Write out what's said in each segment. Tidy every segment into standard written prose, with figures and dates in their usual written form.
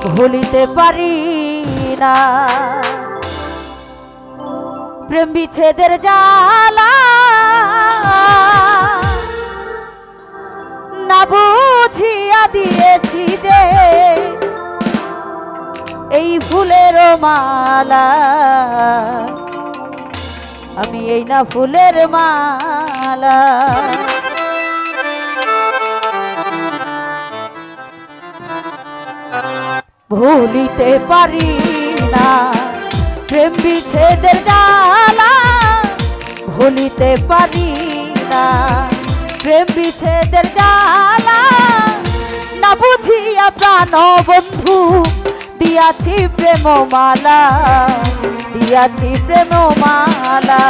ভুলিতে পারি না প্রেম বিচ্ছেদের জ্বালা না বুঝিয়া দিয়েছি যে এই ফুলের মালা আমি এই না ফুলের মালা ভুলিতে পারি না প্রেম বিচ্ছেদের জ্বালা ভুলিতে পারি না প্রেম বিচ্ছেদের জ্বালা না বুঝিয়া প্রাণ বন্ধু দিয়াছি প্রেম মালা দিয়াছি প্রেম মালা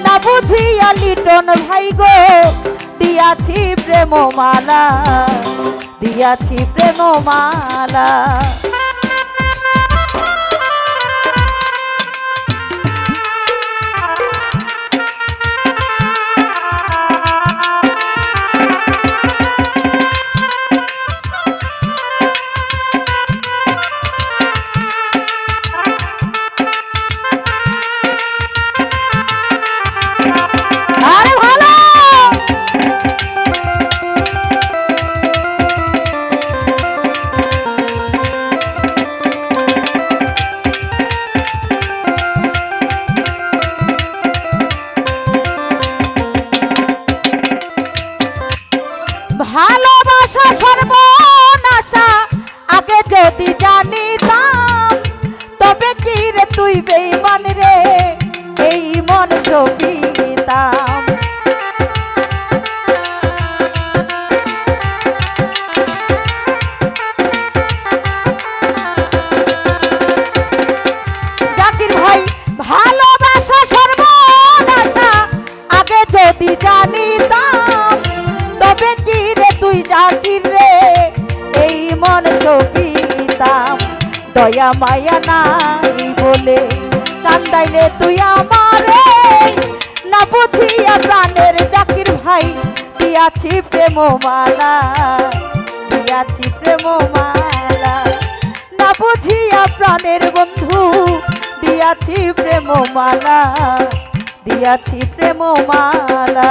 না বুঝিয়া লিটন ভাই গো দিয়াছি প্রেম মালা দিয়াছি প্রেম মালা ভালোবাসা সর্বনাশা আগে যদি জানিতাম তবে কি রে তুই বেঈমান রে এই মন সপিতাম জাকির ভাই ভালোবাসা সর্বনাশা আগে যদি জানিতাম তবে কি রে তুই জাকির রে এই মন সপিতাম দয়া মায়া নাই বলে কান্দাইলে তুই আমারে না বুঝিয়া প্রাণের জাকির ভাই দিয়াছি প্রেম মালা দিয়াছি প্রেম মালা না বুঝিয়া প্রাণের বন্ধু দিয়াছি প্রেম মালা দিয়াছি প্রেম মালা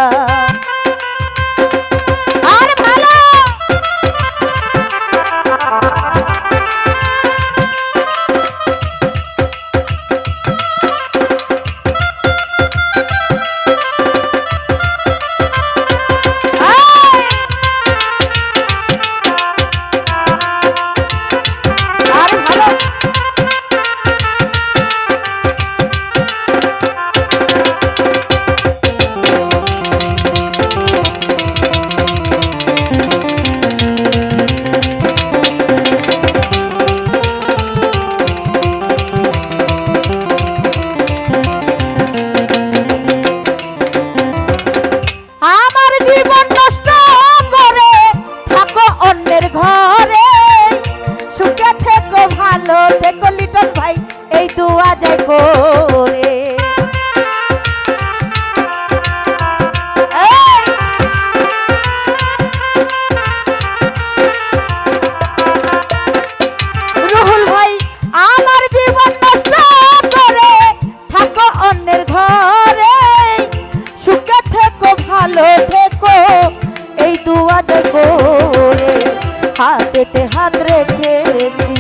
হাতেতে হাত রেখেছি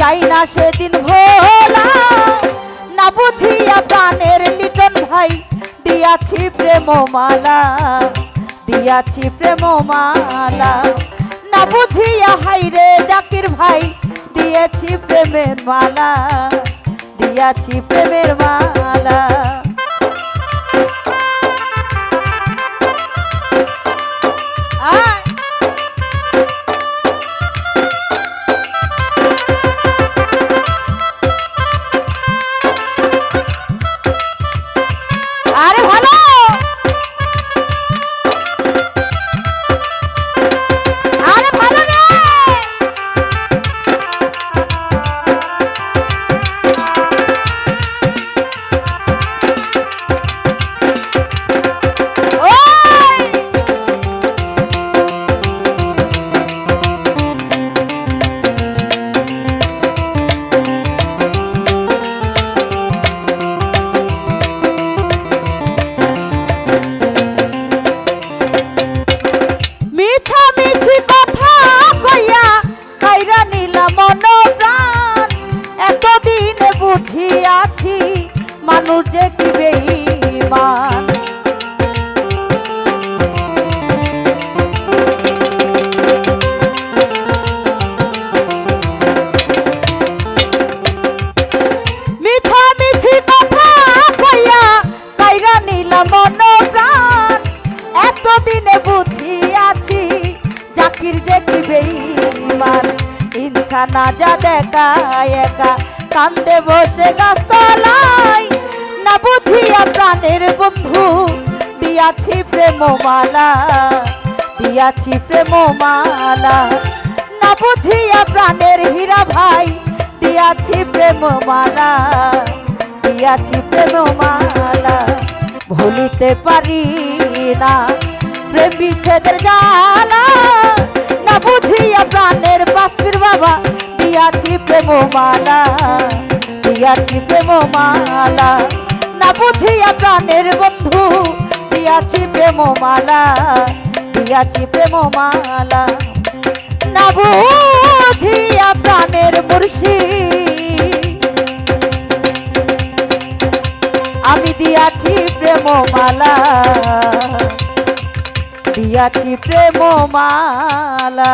যাই না সেদিন ভোলা না বুঝিয়া প্রাণের লিটন ভাই দিয়াছি প্রেম মালা দিয়াছি প্রেম মালা না বুঝিয়া হাইরে জাকির ভাই দিয়েছি প্রেমের মালা দিয়াছি প্রেমের মালা নিলাম মন প্রাণ, এতদিন বুঝিয়াছি মানুষ যে কি বেঈমান। মিছামিছি কথা কইয়া কাইরা নিলাম মন প্রাণ, এতদিনে বুঝিয়াছি জাকির যে কি বেঈমান। ইনসা না যা দেখা একা কান্দে বসে গাছতলায়, না বুঝিয়া প্রাণের বন্ধু দিয়াছি প্রেমমালা, দিয়াছি প্রেমমালা। না বুঝিয়া প্রাণের হীরা ভাই দিয়াছি প্রেমমালা, দিয়াছি প্রেমমালা। ভুলিতে পারি না প্রেম বিচ্ছেদের জ্বালা, না বুঝিয়া প্রাণের বাস্পির বাবা দিয়াছি প্রেমমালা, দিয়াছি প্রেমমালা। না বুঝিয়া প্রাণের বন্ধু দিয়াছি প্রেমমালা, দিয়াছি প্রেমমালা। না বুঝিয়া প্রাণের মুর্শিদ আমি দিয়াছি প্রেমমালা, দিয়াছি প্রেমমালা।